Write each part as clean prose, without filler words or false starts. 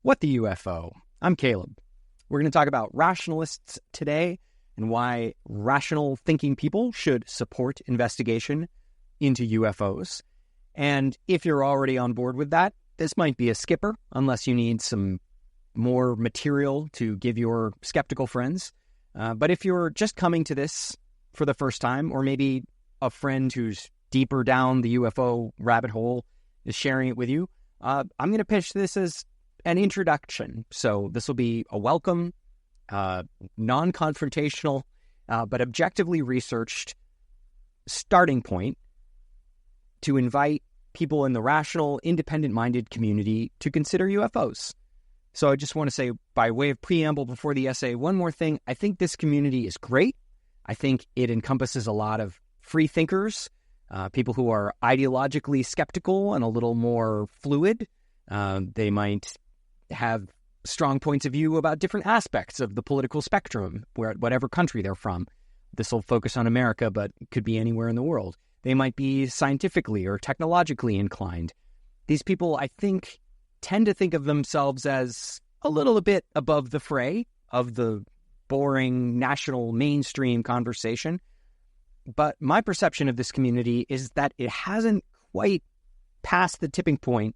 What the UFO? I'm Caleb. We're going to talk about rationalists today and why rational thinking people should support investigation into UFOs. And if you're already on board with that, this might be a skipper unless you need some more material to give your skeptical friends. But if you're just coming to this for the first time, or maybe a friend who's deeper down the UFO rabbit hole is sharing it with you, I'm going to pitch this as an introduction. So this will be a welcome, non-confrontational, but objectively researched starting point to invite people in the rational, independent-minded community to consider UFOs. So I just want to say, by way of preamble before the essay, one more thing. I think this community is great. I think it encompasses a lot of free thinkers, people who are ideologically skeptical and a little more fluid. They might have strong points of view about different aspects of the political spectrum, whatever country they're from. This will focus on America, but it could be anywhere in the world. They might be scientifically or technologically inclined. These people, I think, tend to think of themselves as a little bit above the fray of the boring national mainstream conversation. But my perception of this community is that it hasn't quite passed the tipping point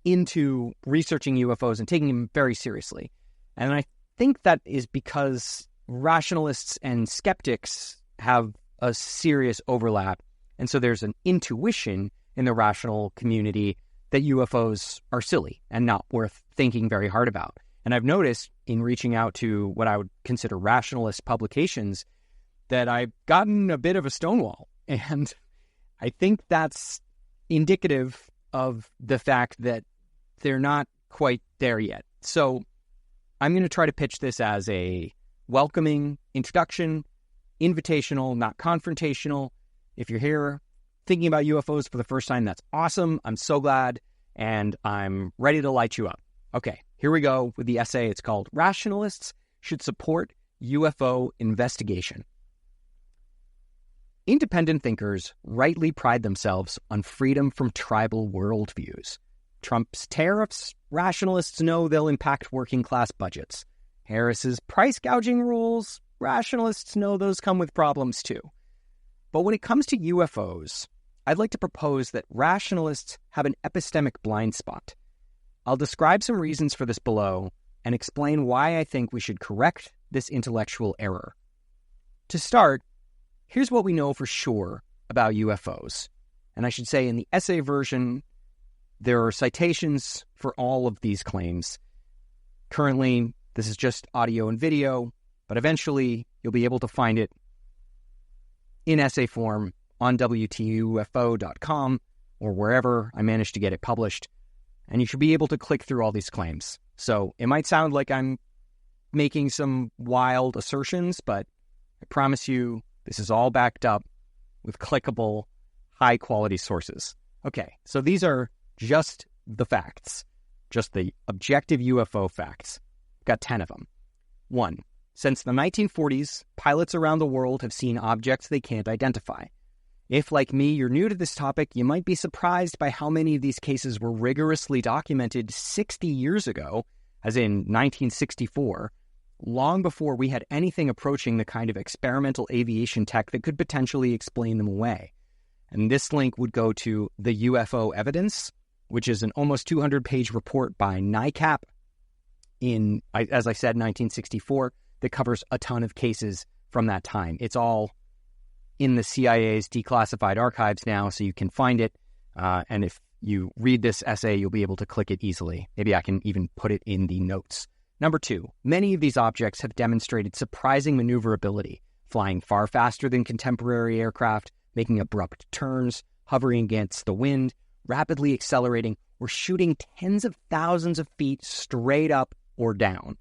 into researching UFOs and taking them very seriously. And I think that is because rationalists and skeptics have a serious overlap. And so there's an intuition in the rational community that UFOs are silly and not worth thinking very hard about. And I've noticed in reaching out to what I would consider rationalist publications that I've gotten a bit of a stonewall. And I think that's indicative of the fact that they're not quite there yet. So I'm going to try to pitch this as a welcoming introduction, invitational, not confrontational. If you're here thinking about UFOs for the first time, that's awesome. I'm so glad, and I'm ready to light you up. Okay, here we go with the essay. It's called Rationalists Should Support UFO Investigation. Independent thinkers rightly pride themselves on freedom from tribal worldviews. Trump's tariffs, rationalists know they'll impact working class budgets. Harris's price gouging rules, rationalists know those come with problems too. But when it comes to UFOs, I'd like to propose that rationalists have an epistemic blind spot. I'll describe some reasons for this below and explain why I think we should correct this intellectual error. To start, here's what we know for sure about UFOs. And I should say in the essay version, there are citations for all of these claims. Currently, this is just audio and video, but eventually you'll be able to find it in essay form on WTUFO.com or wherever I managed to get it published. And you should be able to click through all these claims. So it might sound like I'm making some wild assertions, but I promise you this is all backed up with clickable, high-quality sources. Okay, so these are just the facts, just the objective UFO facts. Got 10 of them. 1. Since the 1940s, pilots around the world have seen objects they can't identify. If, like me, you're new to this topic, you might be surprised by how many of these cases were rigorously documented 60 years ago, as in 1964, long before we had anything approaching the kind of experimental aviation tech that could potentially explain them away. And this link would go to the UFO Evidence, which is an almost 200-page report by NICAP in, as I said, 1964, that covers a ton of cases from that time. It's all in the CIA's declassified archives now, so you can find it. And if you read this essay, you'll be able to click it easily. Maybe I can even put it in the notes. Number 2, many of these objects have demonstrated surprising maneuverability, flying far faster than contemporary aircraft, making abrupt turns, hovering against the wind, rapidly accelerating, or shooting tens of thousands of feet straight up or down.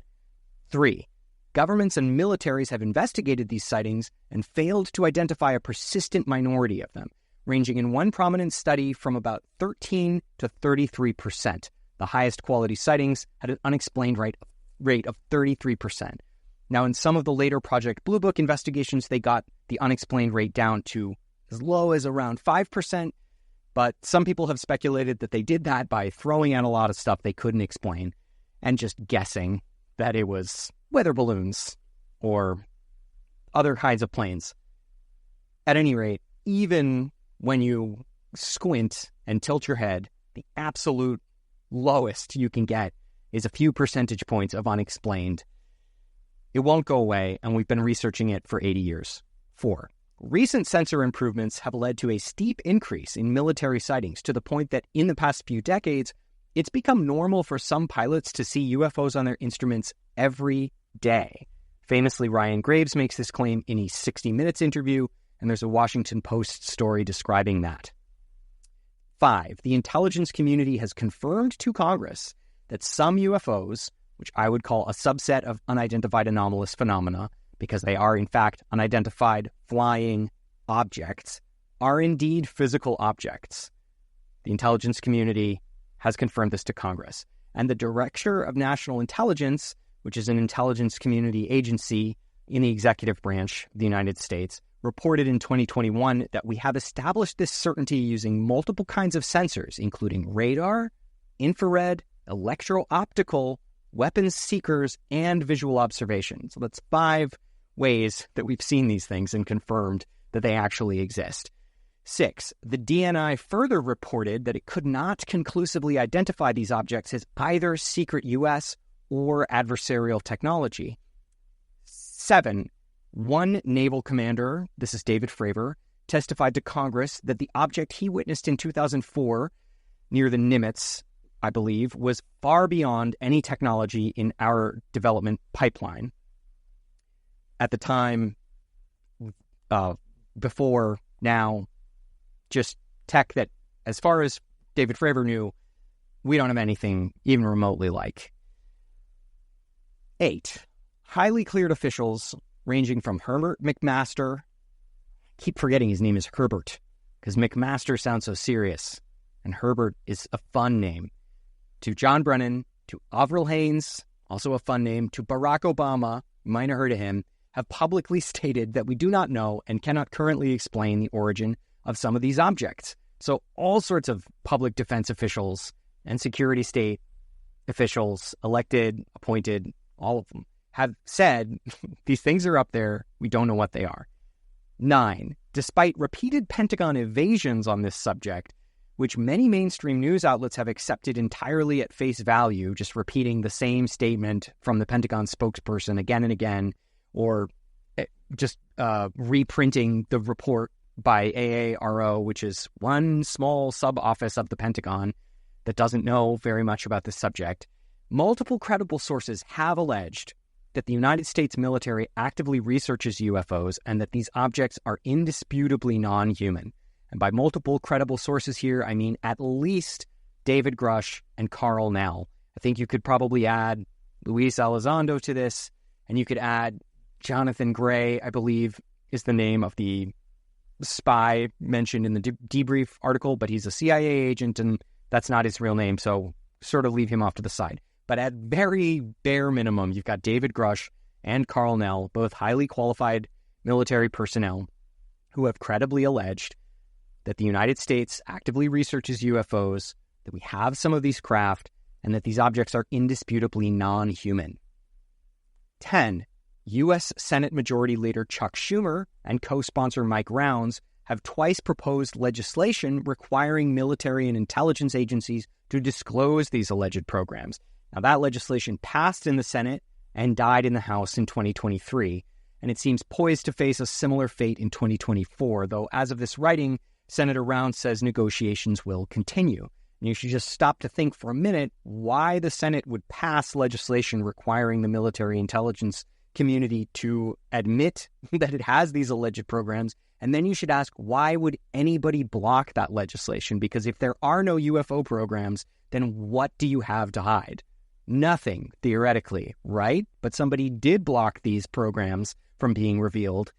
3, governments and militaries have investigated these sightings and failed to identify a persistent minority of them, ranging in one prominent study from about 13 to 33%. The highest quality sightings had an unexplained rate of 33%. Now, in some of the later Project Blue Book investigations, they got the unexplained rate down to as low as around 5%, but some people have speculated that they did that by throwing out a lot of stuff they couldn't explain. and just guessing that it was weather balloons or other kinds of planes. At any rate, even when you squint and tilt your head, the absolute lowest you can get is a few percentage points of unexplained. It won't go away, and we've been researching it for 80 years. 4. Recent sensor improvements have led to a steep increase in military sightings to the point that in the past few decades, it's become normal for some pilots to see UFOs on their instruments every day. Famously, Ryan Graves makes this claim in a 60 Minutes interview, and there's a Washington Post story describing that. 5. The intelligence community has confirmed to Congress that some UFOs, which I would call a subset of unidentified anomalous phenomena, because they are in fact unidentified flying objects, are indeed physical objects. The intelligence community has confirmed this to Congress. And the Director of National Intelligence, which is an intelligence community agency in the executive branch of the United States, reported in 2021 that we have established this certainty using multiple kinds of sensors, including radar, infrared, electro-optical, weapons seekers, and visual observation. So that's 5 ways that we've seen these things and confirmed that they actually exist. 6. The DNI further reported that it could not conclusively identify these objects as either secret U.S. or adversarial technology. 7. One naval commander, this is David Fravor, testified to Congress that the object he witnessed in 2004 near the Nimitz, I believe, was far beyond any technology in our development pipeline. At the time, before, now, just tech that, as far as David Fravor knew, we don't have anything even remotely like. 8. Highly cleared officials ranging from Herbert McMaster, I keep forgetting his name is Herbert, because McMaster sounds so serious, and Herbert is a fun name, to John Brennan, to Avril Haines, also a fun name, to Barack Obama, you might have heard of him, have publicly stated that we do not know and cannot currently explain the origin of some of these objects. So all sorts of public defense officials and security state officials, elected, appointed, all of them, have said these things are up there, we don't know what they are. 9. Despite repeated Pentagon evasions on this subject, which many mainstream news outlets have accepted entirely at face value, just repeating the same statement from the Pentagon spokesperson again and again, or just reprinting the report by AARO, which is one small sub-office of the Pentagon that doesn't know very much about this subject, multiple credible sources have alleged that the United States military actively researches UFOs and that these objects are indisputably non-human. And by multiple credible sources here, I mean at least David Grush and Carl Nell. I think you could probably add Luis Elizondo to this, and you could add Jonathan Gray, I believe, is the name of the spy mentioned in the debrief article, but he's a CIA agent, and that's not his real name, so sort of leave him off to the side. But at very bare minimum, you've got David Grush and Carl Nell, both highly qualified military personnel, who have credibly alleged that the United States actively researches UFOs, that we have some of these craft, and that these objects are indisputably non-human. 10. U.S. Senate Majority Leader Chuck Schumer and co-sponsor Mike Rounds have twice proposed legislation requiring military and intelligence agencies to disclose these alleged programs. Now, that legislation passed in the Senate and died in the House in 2023, and it seems poised to face a similar fate in 2024, though as of this writing, Senator Rounds says negotiations will continue. And you should just stop to think for a minute why the Senate would pass legislation requiring the military intelligence community to admit that it has these alleged programs, and then you should ask, why would anybody block that legislation? Because if there are no UFO programs, then what do you have to hide? Nothing, theoretically, right? But somebody did block these programs from being revealed,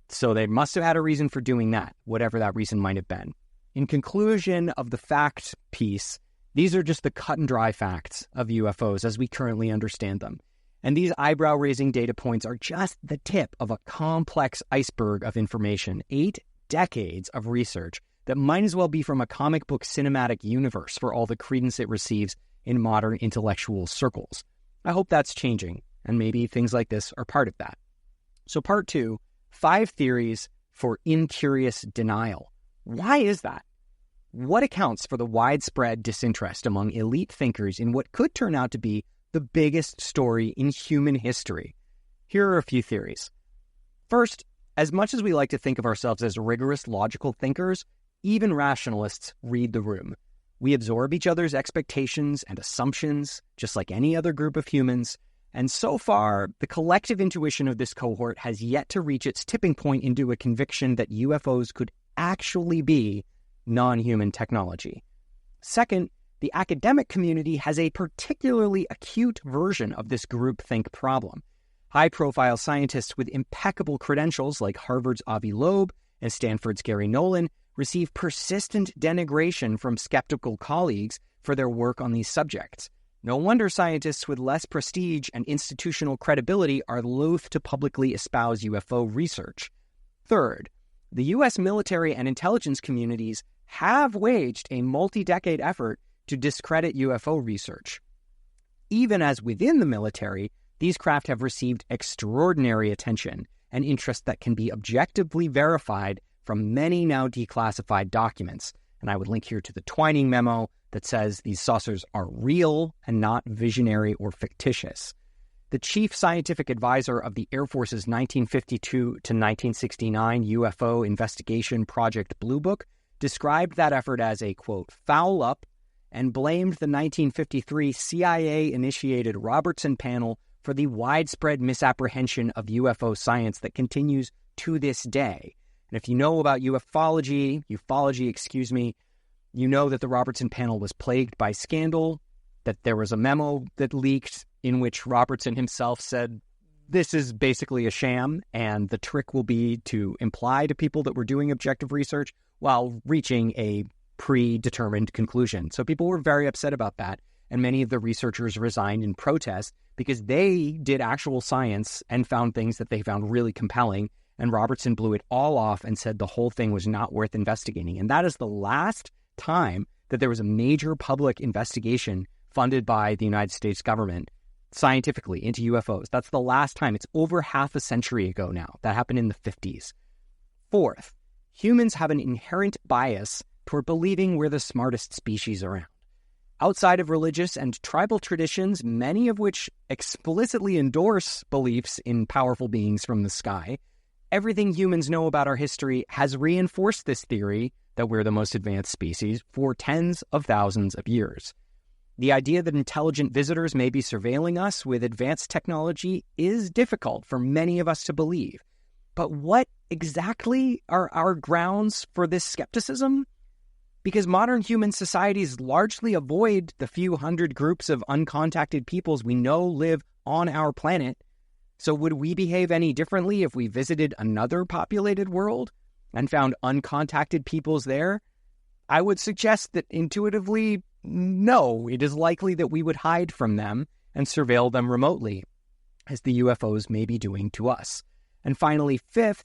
so they must have had a reason for doing that, whatever that reason might have been. In conclusion of the fact piece, these are just the cut and dry facts of UFOs as we currently understand them. And these eyebrow-raising data points are just the tip of a complex iceberg of information, 8 decades of research that might as well be from a comic book cinematic universe for all the credence it receives in modern intellectual circles. I hope that's changing, and maybe things like this are part of that. So part 2, 5 theories for incurious denial. Why is that? What accounts for the widespread disinterest among elite thinkers in what could turn out to be the biggest story in human history? Here are a few theories. First, as much as we like to think of ourselves as rigorous logical thinkers, even rationalists read the room. We absorb each other's expectations and assumptions, just like any other group of humans, and so far, the collective intuition of this cohort has yet to reach its tipping point into a conviction that UFOs could actually be non-human technology. Second, the academic community has a particularly acute version of this groupthink problem. High-profile scientists with impeccable credentials like Harvard's Avi Loeb and Stanford's Gary Nolan receive persistent denigration from skeptical colleagues for their work on these subjects. No wonder scientists with less prestige and institutional credibility are loath to publicly espouse UFO research. Third, the U.S. military and intelligence communities have waged a multi-decade effort to discredit UFO research. Even as within the military, these craft have received extraordinary attention and interest that can be objectively verified from many now declassified documents. And I would link here to the Twining memo that says these saucers are real and not visionary or fictitious. The chief scientific advisor of the Air Force's 1952 to 1969 UFO investigation Project Blue Book described that effort as a, quote, foul up, and blamed the 1953 CIA-initiated Robertson panel for the widespread misapprehension of UFO science that continues to this day. And if you know about ufology, you know that the Robertson panel was plagued by scandal, that there was a memo that leaked in which Robertson himself said, this is basically a sham, and the trick will be to imply to people that we're doing objective research while reaching a predetermined conclusion. So people were very upset about that, and many of the researchers resigned in protest because they did actual science and found things that they found really compelling, and Robertson blew it all off and said the whole thing was not worth investigating. And that is the last time that there was a major public investigation funded by the United States government scientifically into UFOs. That's the last time. It's over half a century ago now. That happened in the 50s. Fourth, humans have an inherent bias toward believing we're the smartest species around. Outside of religious and tribal traditions, many of which explicitly endorse beliefs in powerful beings from the sky, everything humans know about our history has reinforced this theory that we're the most advanced species for tens of thousands of years. The idea that intelligent visitors may be surveilling us with advanced technology is difficult for many of us to believe. But what exactly are our grounds for this skepticism? Because modern human societies largely avoid the few hundred groups of uncontacted peoples we know live on our planet. So would we behave any differently if we visited another populated world and found uncontacted peoples there? I would suggest that intuitively, no, it is likely that we would hide from them and surveil them remotely, as the UFOs may be doing to us. And finally, fifth,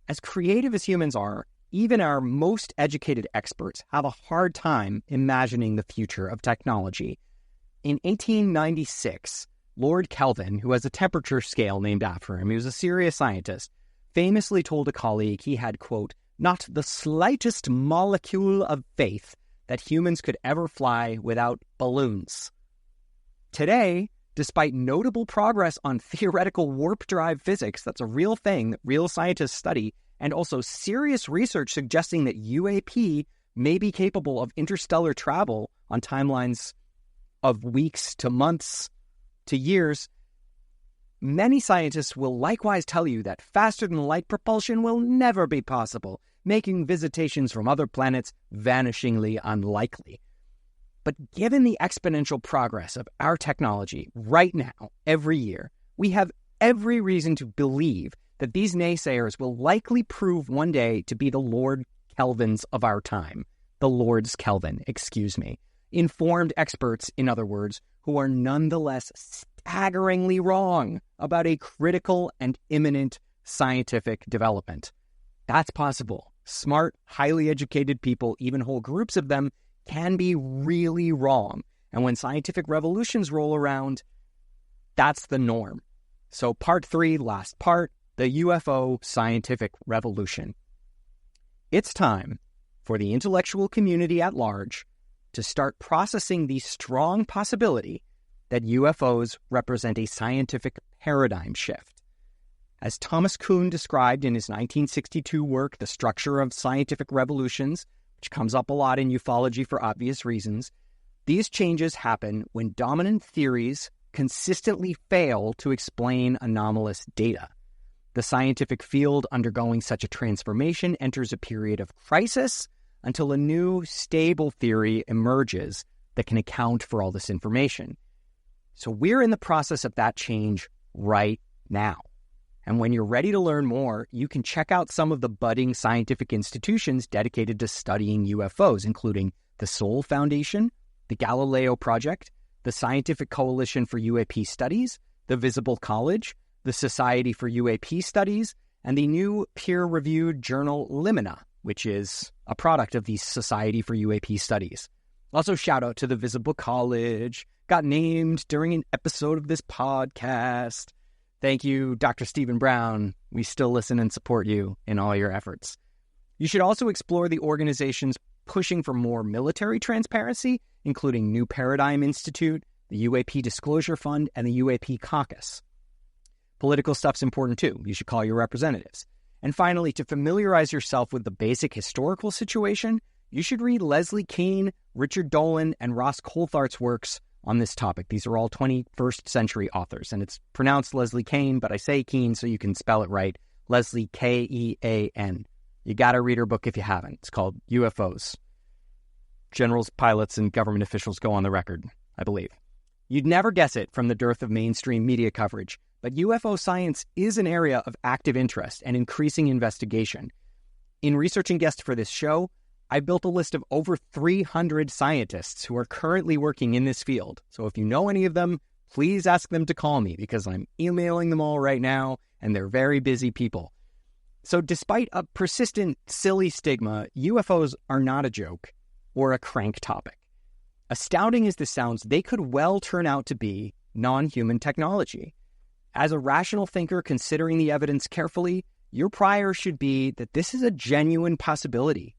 as creative as humans are, even our most educated experts have a hard time imagining the future of technology. In 1896, Lord Kelvin, who has a temperature scale named after him, he was a serious scientist, famously told a colleague he had, quote, not the slightest molecule of faith that humans could ever fly without balloons. Today, despite notable progress on theoretical warp drive physics, that's a real thing that real scientists study, and also serious research suggesting that UAP may be capable of interstellar travel on timelines of weeks to months to years, many scientists will likewise tell you that faster-than-light propulsion will never be possible, making visitations from other planets vanishingly unlikely. But given the exponential progress of our technology right now, every year, we have every reason to believe that these naysayers will likely prove one day to be the Lord Kelvins of our time. The Lord's Kelvin, informed experts, in other words, who are nonetheless staggeringly wrong about a critical and imminent scientific development. That's possible. Smart, highly educated people, even whole groups of them, can be really wrong. And when scientific revolutions roll around, that's the norm. So part 3, last part, the UFO scientific revolution. It's time for the intellectual community at large to start processing the strong possibility that UFOs represent a scientific paradigm shift. As Thomas Kuhn described in his 1962 work, The Structure of Scientific Revolutions, which comes up a lot in ufology for obvious reasons, these changes happen when dominant theories consistently fail to explain anomalous data. The scientific field undergoing such a transformation enters a period of crisis until a new, stable theory emerges that can account for all this information. So we're in the process of that change right now. And when you're ready to learn more, you can check out some of the budding scientific institutions dedicated to studying UFOs, including the Soul Foundation, the Galileo Project, the Scientific Coalition for UAP Studies, the Visible College, the Society for UAP Studies, and the new peer-reviewed journal Limina, which is a product of the Society for UAP Studies. Also, shout out to the Visible College, got named during an episode of this podcast. Thank you, Dr. Stephen Brown. We still listen and support you in all your efforts. You should also explore the organizations pushing for more military transparency, including New Paradigm Institute, the UAP Disclosure Fund, and the UAP Caucus. Political stuff's important too. You should call your representatives. And finally, to familiarize yourself with the basic historical situation, you should read Leslie Kean, Richard Dolan, and Ross Coulthart's works on this topic. These are all 21st century authors, and it's pronounced Leslie Kean, but I say Kean so you can spell it right. Leslie Kean. You gotta read her book if you haven't. It's called UFOs. Generals, pilots, and government officials go on the record, I believe. You'd never guess it from the dearth of mainstream media coverage, but UFO science is an area of active interest and increasing investigation. In researching guests for this show, I built a list of over 300 scientists who are currently working in this field. So if you know any of them, please ask them to call me because I'm emailing them all right now, and they're very busy people. So despite a persistent, silly stigma, UFOs are not a joke or a crank topic. Astounding as this sounds, they could well turn out to be non-human technology. As a rational thinker considering the evidence carefully, your prior should be that this is a genuine possibility.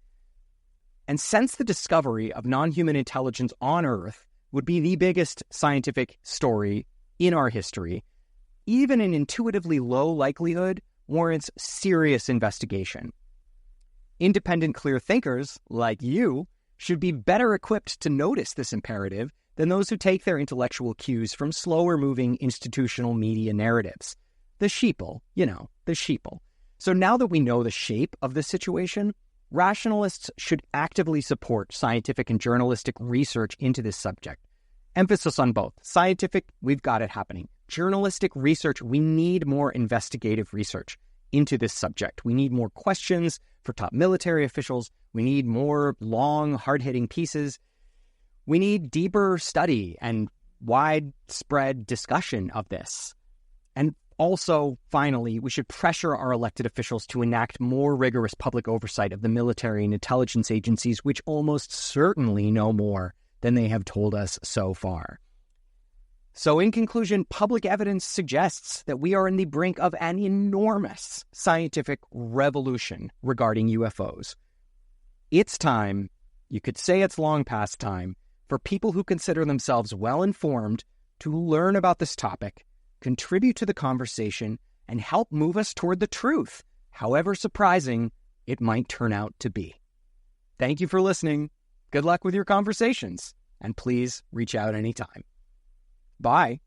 And since the discovery of non-human intelligence on Earth would be the biggest scientific story in our history, even an intuitively low likelihood warrants serious investigation. Independent, clear thinkers like you should be better equipped to notice this imperative than those who take their intellectual cues from slower-moving institutional media narratives. The sheeple, the sheeple. So now that we know the shape of the situation, rationalists should actively support scientific and journalistic research into this subject. Emphasis on both. Scientific, we've got it happening. Journalistic research, we need more investigative research into this subject. We need more questions for top military officials. We need more long, hard-hitting pieces. We need deeper study and widespread discussion of this. And also, finally, we should pressure our elected officials to enact more rigorous public oversight of the military and intelligence agencies, which almost certainly know more than they have told us so far. So in conclusion, public evidence suggests that we are in the brink of an enormous scientific revolution regarding UFOs. It's time, you could say it's long past time, for people who consider themselves well-informed to learn about this topic, contribute to the conversation, and help move us toward the truth, however surprising it might turn out to be. Thank you for listening. Good luck with your conversations, and please reach out anytime. Bye.